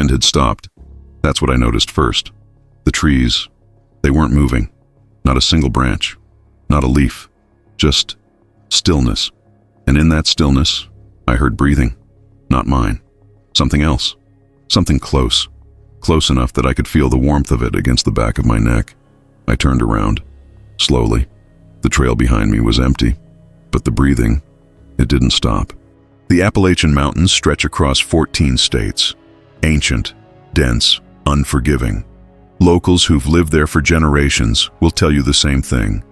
wind had stopped. That's what I noticed first. The trees, they weren't moving. Not a single branch, not a leaf, just stillness. And in that stillness, I heard breathing. Not mine. Something else. Something close. Close enough that I could feel the warmth of it against the back of my neck. I turned around. Slowly. The trail behind me was empty. But the breathing, it didn't stop. The Appalachian Mountains stretch across 14 states. Ancient, dense, unforgiving. Locals who've lived there for generations will tell you the same thing.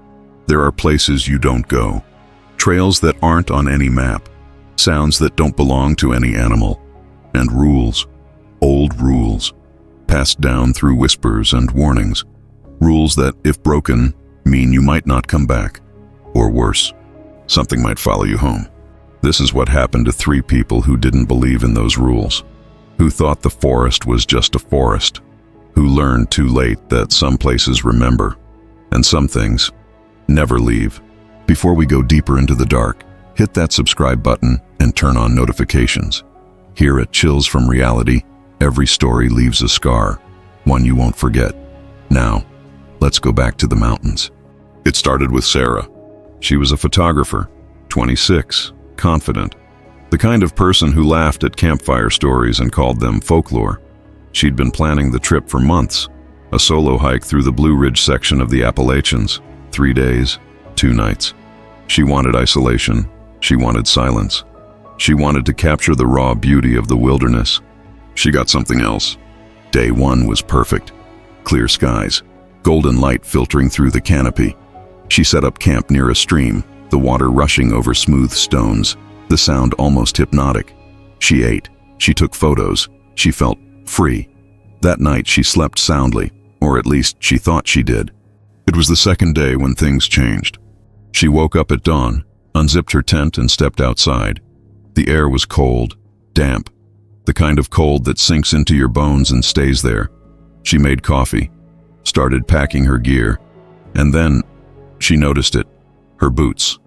There are places you don't go. Trails that aren't on any map. Sounds that don't belong to any animal. And rules. Old rules. Passed down through whispers and warnings. Rules that, if broken, mean you might not come back. Or worse, something might follow you home. This is what happened to 3 people who didn't believe in those rules. Who thought the forest was just a forest. Who learned too late that some places remember. And some things never leave. Before we go deeper into the dark, hit that subscribe button and turn on notifications. Here at Chills from Reality, every story leaves a scar, one you won't forget. Now, let's go back to the mountains. It started with Sarah. She was a photographer, 26, confident. The kind of person who laughed at campfire stories and called them folklore. She'd been planning the trip for months, a solo hike through the Blue Ridge section of the Appalachians, 3 days, 2 nights. She wanted isolation. She wanted silence. She wanted to capture the raw beauty of the wilderness. She got something else. Day 1 was perfect. Clear skies, golden light filtering through the canopy. She set up camp near a stream, the water rushing over smooth stones, the sound almost hypnotic. She ate. She took photos. She felt free. That night she slept soundly, or at least she thought she did. It was the second day when things changed. She woke up at dawn, unzipped her tent and stepped outside. The air was cold, damp, the kind of cold that sinks into your bones and stays there. She made coffee, started packing her gear, and then she noticed it. Her boots.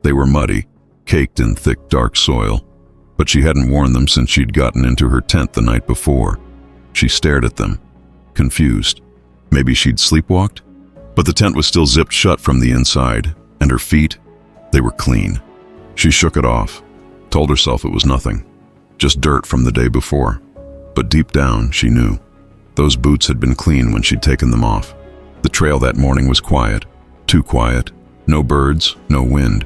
They were muddy, caked in thick, dark soil, but she hadn't worn them since she'd gotten into her tent the night before. She stared at them, confused. Maybe she'd sleepwalked? But the tent was still zipped shut from the inside, and her feet, they were clean. She shook it off, told herself it was nothing, just dirt from the day before. But deep down, she knew. Those boots had been clean when she'd taken them off. The trail that morning was quiet, too quiet. No birds, no wind,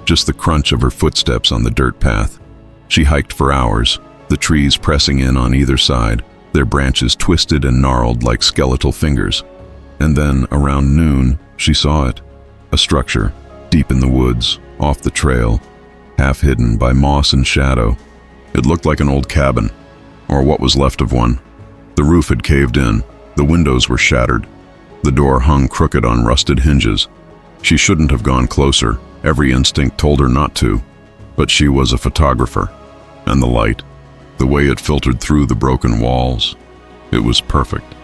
just the crunch of her footsteps on the dirt path. She hiked for hours, the trees pressing in on either side, their branches twisted and gnarled like skeletal fingers. And then, around noon, she saw it. A structure, deep in the woods, off the trail, half hidden by moss and shadow. It looked like an old cabin, or what was left of one. The roof had caved in, the windows were shattered. The door hung crooked on rusted hinges. She shouldn't have gone closer, every instinct told her not to. But she was a photographer, and the light, the way it filtered through the broken walls, it was perfect.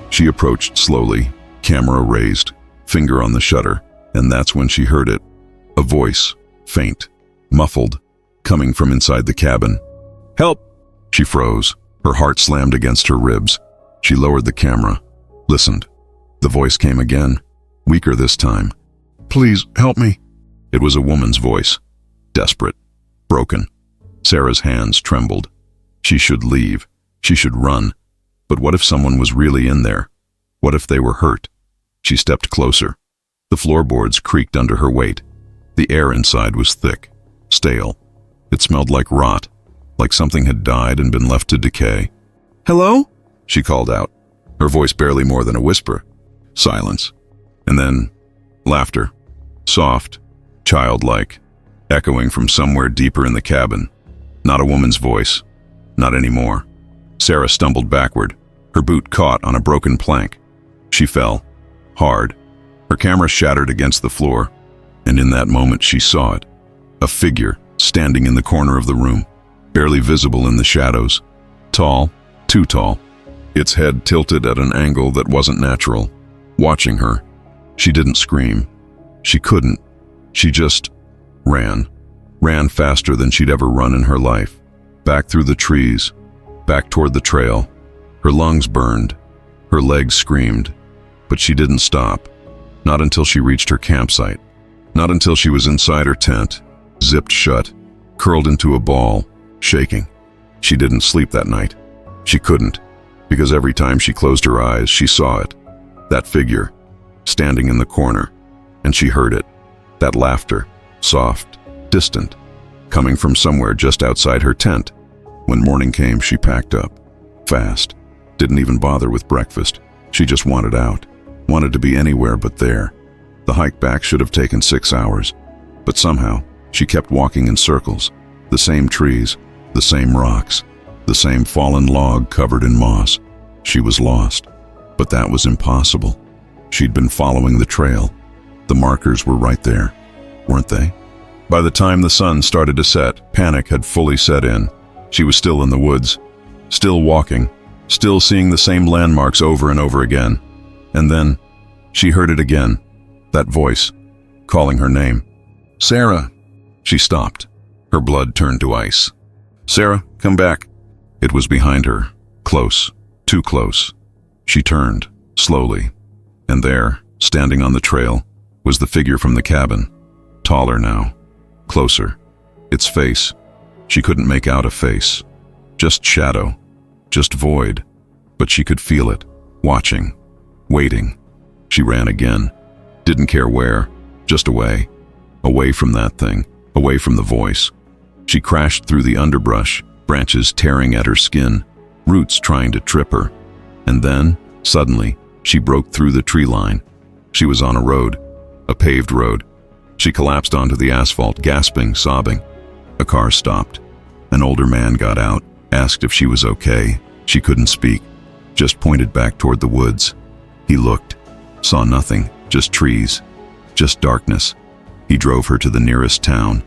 She approached slowly, camera raised, finger on the shutter, and that's when she heard it. A voice, faint, muffled, coming from inside the cabin. "Help!" She froze, her heart slammed against her ribs. She lowered the camera, listened. The voice came again, weaker this time. "Please, help me." It was a woman's voice, desperate, broken. Sarah's hands trembled. She should leave. She should run. But what if someone was really in there? What if they were hurt? She stepped closer. The floorboards creaked under her weight. The air inside was thick, stale. It smelled like rot, like something had died and been left to decay. "Hello?" she called out, her voice barely more than a whisper. Silence. And then laughter. Soft, childlike, echoing from somewhere deeper in the cabin. Not a woman's voice. Not anymore. Sarah stumbled backward. Her boot caught on a broken plank. She fell. Hard. Her camera shattered against the floor. And in that moment she saw it. A figure standing in the corner of the room, barely visible in the shadows. Tall, too tall. Its head tilted at an angle that wasn't natural. Watching her. She didn't scream. She couldn't. She just ran. Ran faster than she'd ever run in her life. Back through the trees. Back toward the trail. Her lungs burned. Her legs screamed. But she didn't stop. Not until she reached her campsite. Not until she was inside her tent, zipped shut, curled into a ball, shaking. She didn't sleep that night. She couldn't, because every time she closed her eyes, she saw it. That figure, standing in the corner, and she heard it. That laughter, soft, distant, coming from somewhere just outside her tent. When morning came, she packed up, fast, didn't even bother with breakfast. She just wanted out, wanted to be anywhere but there. The hike back should have taken 6 hours, but somehow she kept walking in circles, the same trees, the same rocks, the same fallen log covered in moss. She was lost, but that was impossible. She'd been following the trail. The markers were right there, weren't they? By the time the sun started to set, panic had fully set in. She was still in the woods, still walking, still seeing the same landmarks over and over again. And then she heard it again, that voice, calling her name. "Sarah!" She stopped. Her blood turned to ice. "Sarah, come back." It was behind her, close, too close. She turned, slowly, and there, standing on the trail, was the figure from the cabin, taller now, closer. Its face, she couldn't make out a face, just shadow, just void, but she could feel it, watching, waiting. She ran again, didn't care where, just away, away from that thing, away from the voice. She crashed through the underbrush, branches tearing at her skin, roots trying to trip her. And then, suddenly, she broke through the tree line. She was on a road, a paved road. She collapsed onto the asphalt, gasping, sobbing. A car stopped. An older man got out, asked if she was okay. She couldn't speak, just pointed back toward the woods. He looked, saw nothing, just trees, just darkness. He drove her to the nearest town.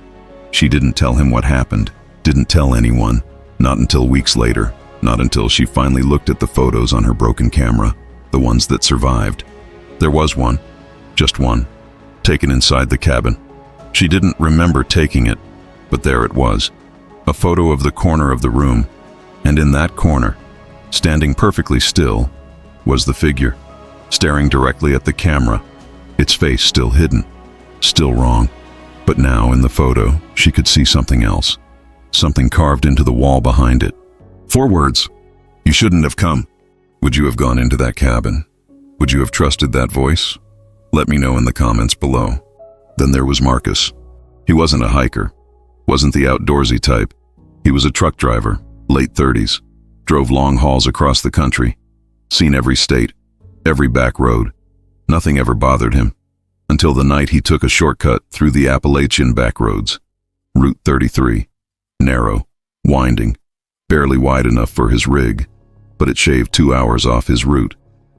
She didn't tell him what happened, didn't tell anyone, not until weeks later, not until she finally looked at the photos on her broken camera, the ones that survived. There was one, just one, taken inside the cabin. She didn't remember taking it, but there it was, a photo of the corner of the room, and in that corner, standing perfectly still, was the figure, staring directly at the camera, its face still hidden, still wrong. But now in the photo, she could see something else, something carved into the wall behind it. 4 words. "You shouldn't have come." Would you have gone into that cabin? Would you have trusted that voice? Let me know in the comments below. Then there was Marcus. He wasn't a hiker, wasn't the outdoorsy type. He was a truck driver, late 30s, drove long hauls across the country, seen every state, every back road. Nothing ever bothered him, until the night he took a shortcut through the Appalachian backroads. Route 33, narrow, winding, barely wide enough for his rig, but it shaved 2 hours off his route,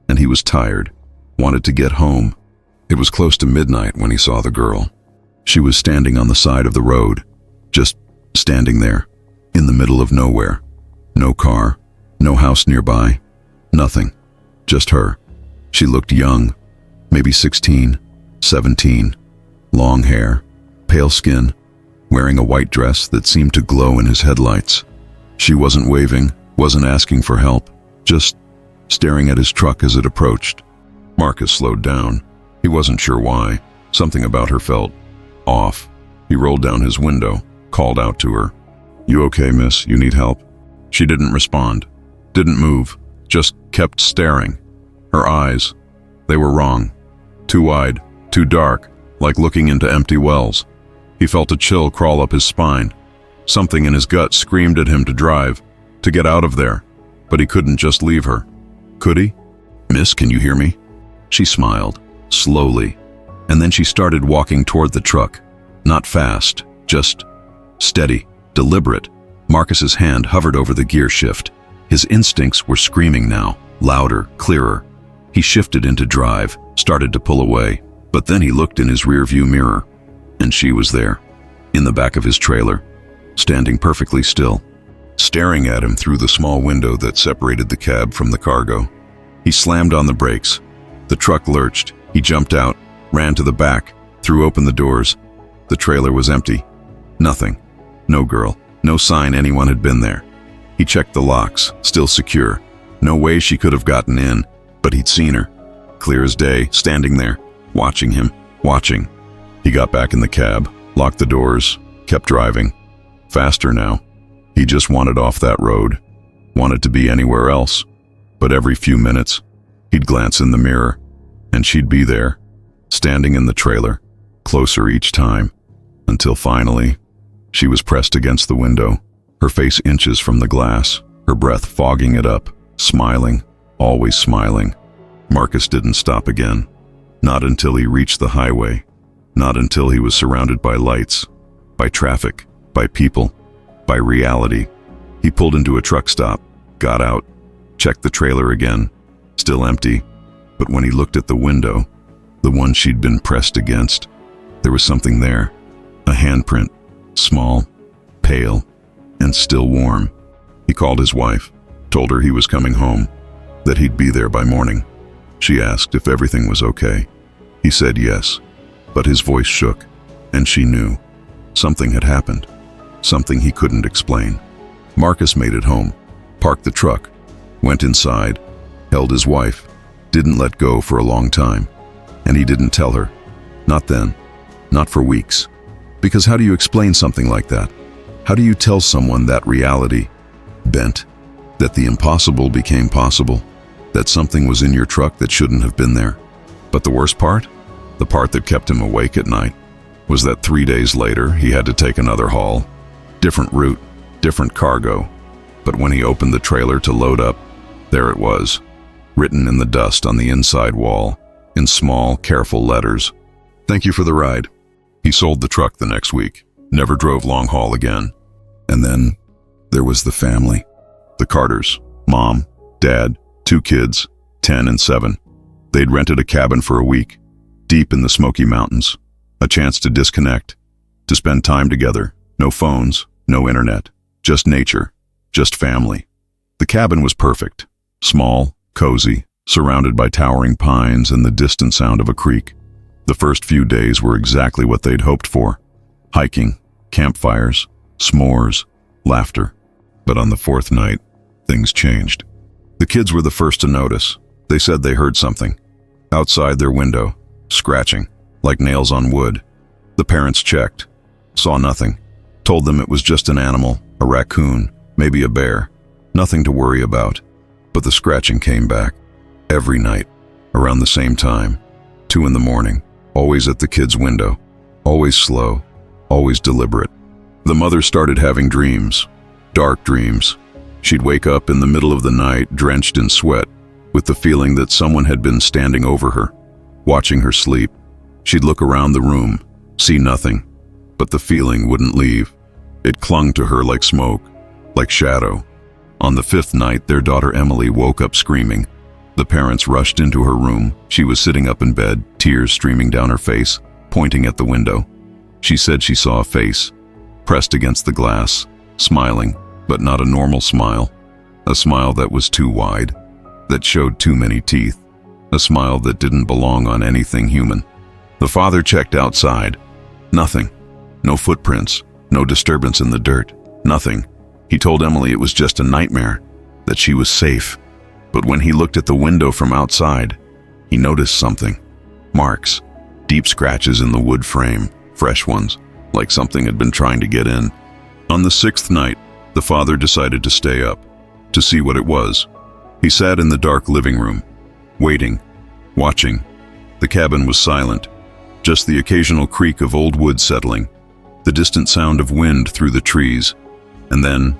and he was tired, wanted to get home. It was close to midnight when he saw the girl. She was standing on the side of the road, just standing there, in the middle of nowhere. No car, no house nearby, nothing, just her. She looked young, maybe 16, 17, long hair, pale skin, wearing a white dress that seemed to glow in his headlights. She wasn't waving, wasn't asking for help, just staring at his truck as it approached. Marcus slowed down. He wasn't sure why. Something about her felt off. He rolled down his window, called out to her. "You okay, miss? You need help?" She didn't respond, didn't move, just kept staring. Her eyes, they were wrong. Too wide, too dark, like looking into empty wells. He felt a chill crawl up his spine. Something in his gut screamed at him to drive, to get out of there, but he couldn't just leave her. Could he? "Miss, can you hear me?" She smiled, slowly, and then she started walking toward the truck. Not fast, just steady, deliberate. Marcus's hand hovered over the gear shift. His instincts were screaming now, louder, clearer. He shifted into drive, started to pull away, but then he looked in his rearview mirror, and she was there, in the back of his trailer, standing perfectly still, staring at him through the small window that separated the cab from the cargo. He slammed on the brakes. The truck lurched. He jumped out, ran to the back, threw open the doors. The trailer was empty. Nothing. No girl. No sign anyone had been there. He checked the locks, still secure. No way she could have gotten in, but he'd seen her. Clear as day, standing there, watching him, watching. He got back in the cab, locked the doors, kept driving. Faster now. He just wanted off that road, wanted to be anywhere else. But every few minutes, he'd glance in the mirror, and she'd be there, standing in the trailer, closer each time, until finally, she was pressed against the window, her face inches from the glass, her breath fogging it up, smiling, always smiling. Marcus didn't stop again. Not until he reached the highway. Not until he was surrounded by lights, by traffic, by people, by reality. He pulled into a truck stop, got out, checked the trailer again, still empty. But when he looked at the window, the one she'd been pressed against, there was something there. A handprint, small, pale, and still warm. He called his wife, told her he was coming home, that he'd be there by morning. She asked if everything was okay. He said yes, but his voice shook, and she knew. Something had happened, something he couldn't explain. Marcus made it home, parked the truck, went inside, held his wife, didn't let go for a long time. And he didn't tell her. Not then, not for weeks. Because how do you explain something like that? How do you tell someone that reality bent, that the impossible became possible, that something was in your truck that shouldn't have been there? But the worst part, the part that kept him awake at night, was that 3 days later he had to take another haul. Different route, different cargo. But when he opened the trailer to load up, there it was, written in the dust on the inside wall, in small, careful letters. Thank you for the ride. He sold the truck the next week, never drove long haul again. And then there was the family. The Carters, mom, dad, 2 kids, 10 and 7. They'd rented a cabin for a week, deep in the Smoky Mountains. A chance to disconnect, to spend time together. No phones, no internet, just nature, just family. The cabin was perfect. Small, cozy, surrounded by towering pines and the distant sound of a creek. The first few days were exactly what they'd hoped for. Hiking, campfires, s'mores, laughter. But on the 4th night, things changed. The kids were the first to notice. They said they heard something. Outside their window, scratching, like nails on wood. The parents checked, saw nothing, told them it was just an animal, a raccoon, maybe a bear. Nothing to worry about. But the scratching came back. Every night, around the same time, 2 in the morning, always at the kids' window, always slow, always deliberate. The mother started having dreams, dark dreams. She'd wake up in the middle of the night, drenched in sweat, with the feeling that someone had been standing over her, watching her sleep. She'd look around the room, see nothing, but the feeling wouldn't leave. It clung to her like smoke, like shadow. On the 5th night, their daughter Emily woke up screaming. The parents rushed into her room. She was sitting up in bed, tears streaming down her face, pointing at the window. She said she saw a face, pressed against the glass, smiling, but not a normal smile. A smile that was too wide, that showed too many teeth. A smile that didn't belong on anything human. The father checked outside. Nothing. No footprints, no disturbance in the dirt, nothing. He told Emily it was just a nightmare, that she was safe. But when he looked at the window from outside, he noticed something. Marks, deep scratches in the wood frame, fresh ones, like something had been trying to get in. On the 6th night, the father decided to stay up, to see what it was. He sat in the dark living room, waiting, watching. The cabin was silent, just the occasional creak of old wood settling, the distant sound of wind through the trees. And then,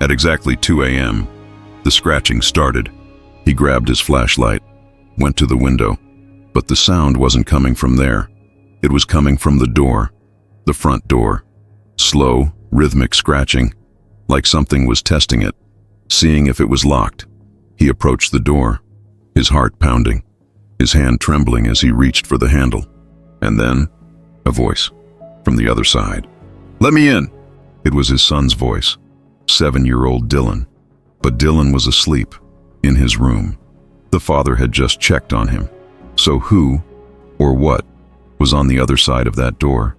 at exactly 2 a.m., the scratching started. He grabbed his flashlight, went to the window, but the sound wasn't coming from there. It was coming from the door, the front door. Slow, rhythmic scratching, like something was testing it, seeing if it was locked. He approached the door, his heart pounding, his hand trembling as he reached for the handle. And then, a voice from the other side. "Let me in!" It was his son's voice, 7-year-old Dylan. But Dylan was asleep, in his room. The father had just checked on him. So who, or what, was on the other side of that door?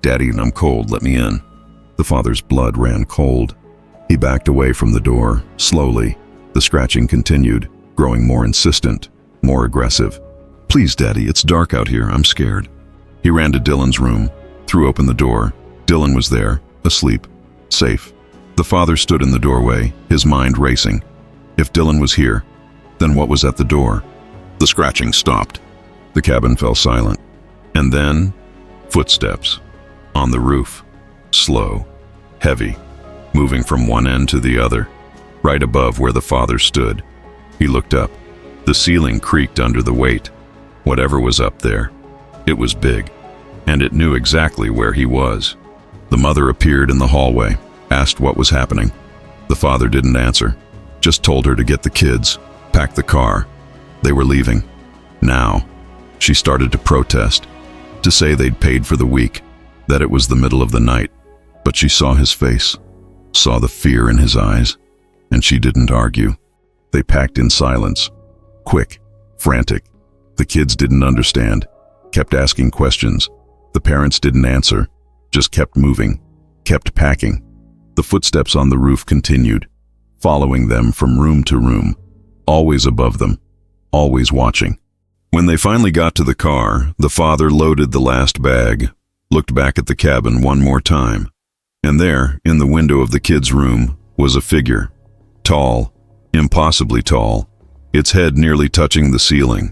"Daddy, I'm cold, let me in." The father's blood ran cold. He backed away from the door, slowly, The scratching continued, growing more insistent, more aggressive. "Please, Daddy, it's dark out here. I'm scared." He ran to Dylan's room, threw open the door. Dylan was there, asleep, safe. The father stood in the doorway, his mind racing. If Dylan was here, then what was at the door? The scratching stopped. The cabin fell silent. And then, footsteps. On the roof. Slow. Heavy. Moving from one end to the other. Right above where the father stood. He looked up. The ceiling creaked under the weight. Whatever was up there, it was big. And it knew exactly where he was. The mother appeared in the hallway, asked what was happening. The father didn't answer, just told her to get the kids, pack the car. They were leaving. Now, she started to protest, to say they'd paid for the week, that it was the middle of the night. But she saw his face, saw the fear in his eyes, and she didn't argue. They packed in silence, quick, frantic. The kids didn't understand, kept asking questions. The parents didn't answer, just kept moving, kept packing. The footsteps on the roof continued, following them from room to room, always above them, always watching. When they finally got to the car, the father loaded the last bag, looked back at the cabin one more time, and there, in the window of the kids' room, was a figure. Tall, impossibly tall, its head nearly touching the ceiling,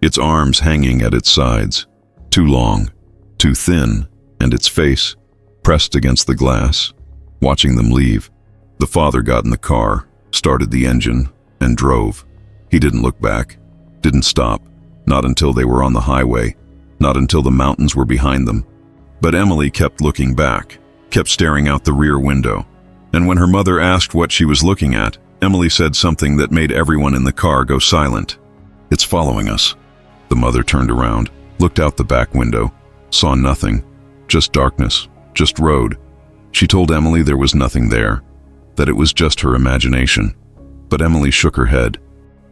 its arms hanging at its sides, too long, too thin, and its face pressed against the glass, watching them leave. The father got in the car, started the engine, and drove. He didn't look back, didn't stop, not until they were on the highway, not until the mountains were behind them. But Emily kept looking back, kept staring out the rear window. And when her mother asked what she was looking at, Emily said something that made everyone in the car go silent. "It's following us." The mother turned around, looked out the back window, saw nothing, just darkness, just road. She told Emily there was nothing there, that it was just her imagination. But Emily shook her head.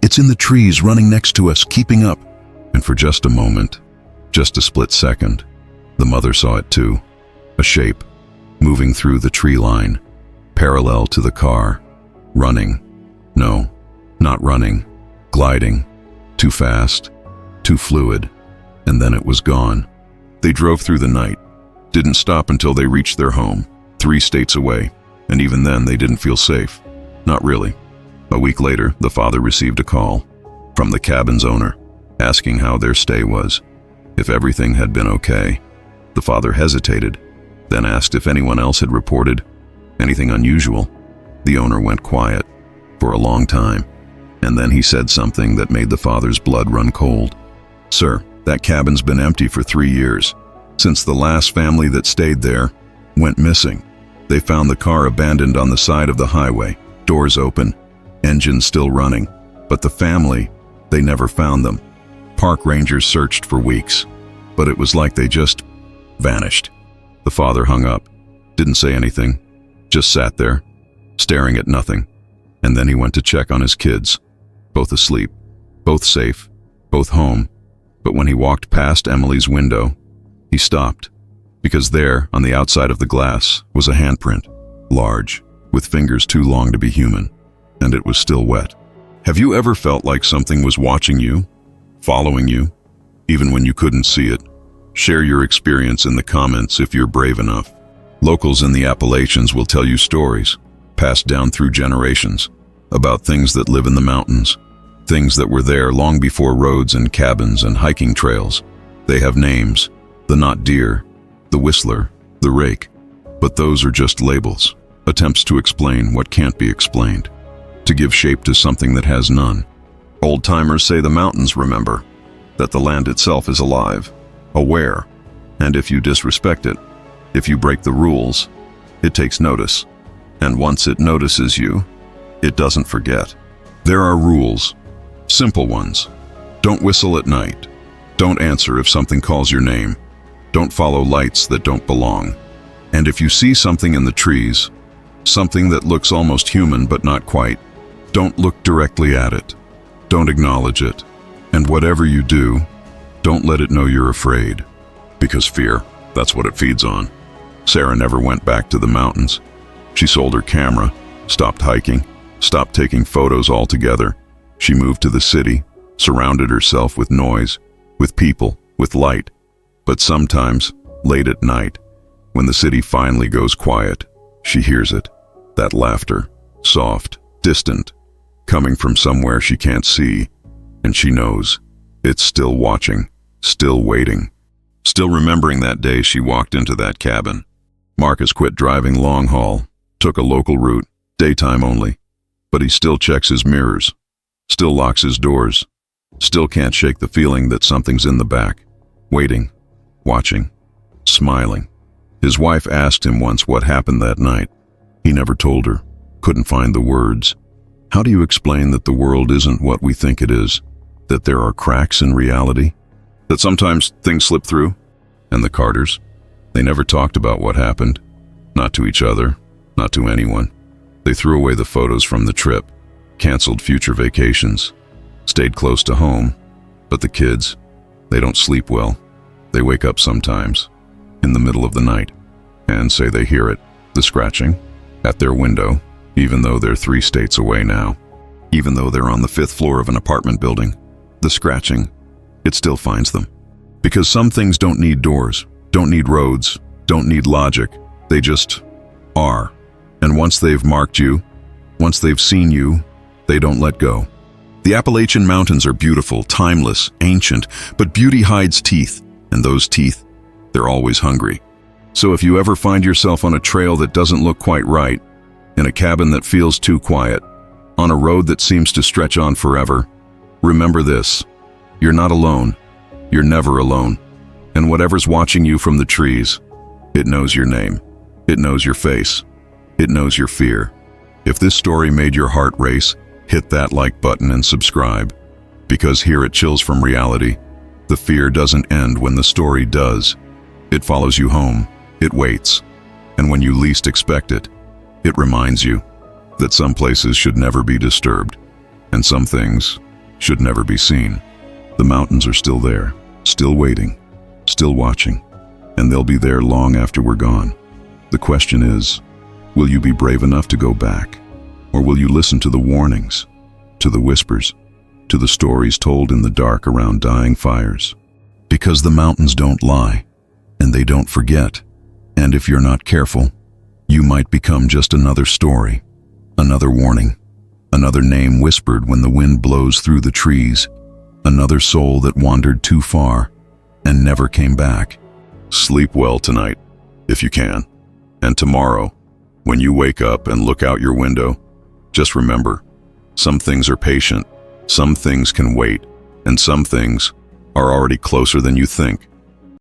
"It's in the trees running next to us, keeping up." And for just a moment, just a split second, the mother saw it too. A shape, moving through the tree line, parallel to the car, running. No, not running, gliding, too fast, too fluid, and then it was gone. They drove through the night, didn't stop until they reached their home, 3 states away, and even then they didn't feel safe. Not really. A week later, the father received a call from the cabin's owner, asking how their stay was, if everything had been okay. The father hesitated, then asked if anyone else had reported anything unusual. The owner went quiet for a long time, and then he said something that made the father's blood run cold. "Sir, that cabin's been empty for 3 years, since the last family that stayed there went missing. They found the car abandoned on the side of the highway, doors open, engine still running, but the family, they never found them. Park rangers searched for weeks, but it was like they just vanished." The father hung up, didn't say anything, just sat there, staring at nothing, and then he went to check on his kids, both asleep, both safe, both home. But when he walked past Emily's window, he stopped, because there, on the outside of the glass, was a handprint, large, with fingers too long to be human, and it was still wet. Have you ever felt like something was watching you, following you, even when you couldn't see it? Share your experience in the comments if you're brave enough. Locals in the Appalachians will tell you stories, passed down through generations, about things that live in the mountains, things that were there long before roads and cabins and hiking trails. They have names: the not deer, the whistler, the rake. But those are just labels, attempts to explain what can't be explained, to give shape to something that has none. Old-timers say the mountains remember, that the land itself is alive, aware, and if you disrespect it, if you break the rules, it takes notice. And once it notices you, it doesn't forget. There are rules, simple ones. Don't whistle at night. Don't answer if something calls your name. Don't follow lights that don't belong. And if you see something in the trees, something that looks almost human but not quite, don't look directly at it. Don't acknowledge it. And whatever you do, don't let it know you're afraid. Because fear, that's what it feeds on. Sarah never went back to the mountains. She sold her camera, stopped hiking, stopped taking photos altogether. She moved to the city, surrounded herself with noise, with people, with light. But sometimes, late at night, when the city finally goes quiet, she hears it. That laughter, soft, distant, coming from somewhere she can't see, and she knows it's still watching, still waiting. Still remembering that day she walked into that cabin. Marcus quit driving long haul, took a local route, daytime only, but he still checks his mirrors, still locks his doors, still can't shake the feeling that something's in the back, waiting, watching, smiling. His wife asked him once what happened that night. He never told her, couldn't find the words. How do you explain that the world isn't what we think it is? That there are cracks in reality? That sometimes things slip through? And the Carters? They never talked about what happened. Not to each other, not to anyone. They threw away the photos from the trip, canceled future vacations, stayed close to home. But the kids, they don't sleep well. They wake up sometimes, in the middle of the night, and say they hear it, the scratching, at their window, even though they're 3 states away now. Even though they're on the 5th floor of an apartment building, the scratching, it still finds them. Because some things don't need doors, don't need roads, don't need logic. They just are. And once they've marked you, once they've seen you, they don't let go. The Appalachian Mountains are beautiful, timeless, ancient, but beauty hides teeth, and those teeth, they're always hungry. So if you ever find yourself on a trail that doesn't look quite right, in a cabin that feels too quiet, on a road that seems to stretch on forever, remember this: you're not alone. You're never alone. And whatever's watching you from the trees, it knows your name. It knows your face. It knows your fear. If this story made your heart race, hit that like button and subscribe. Because here at Chills from Reality, the fear doesn't end when the story does. It follows you home. It waits. And when you least expect it, it reminds you that some places should never be disturbed, and some things should never be seen. The mountains are still there, still waiting, still watching, and they'll be there long after we're gone. The question is, will you be brave enough to go back? Or will you listen to the warnings, to the whispers, to the stories told in the dark around dying fires? Because the mountains don't lie, and they don't forget. And if you're not careful, you might become just another story, another warning, another name whispered when the wind blows through the trees, another soul that wandered too far and never came back. Sleep well tonight, if you can. And tomorrow, when you wake up and look out your window, just remember, some things are patient, some things can wait, and some things are already closer than you think.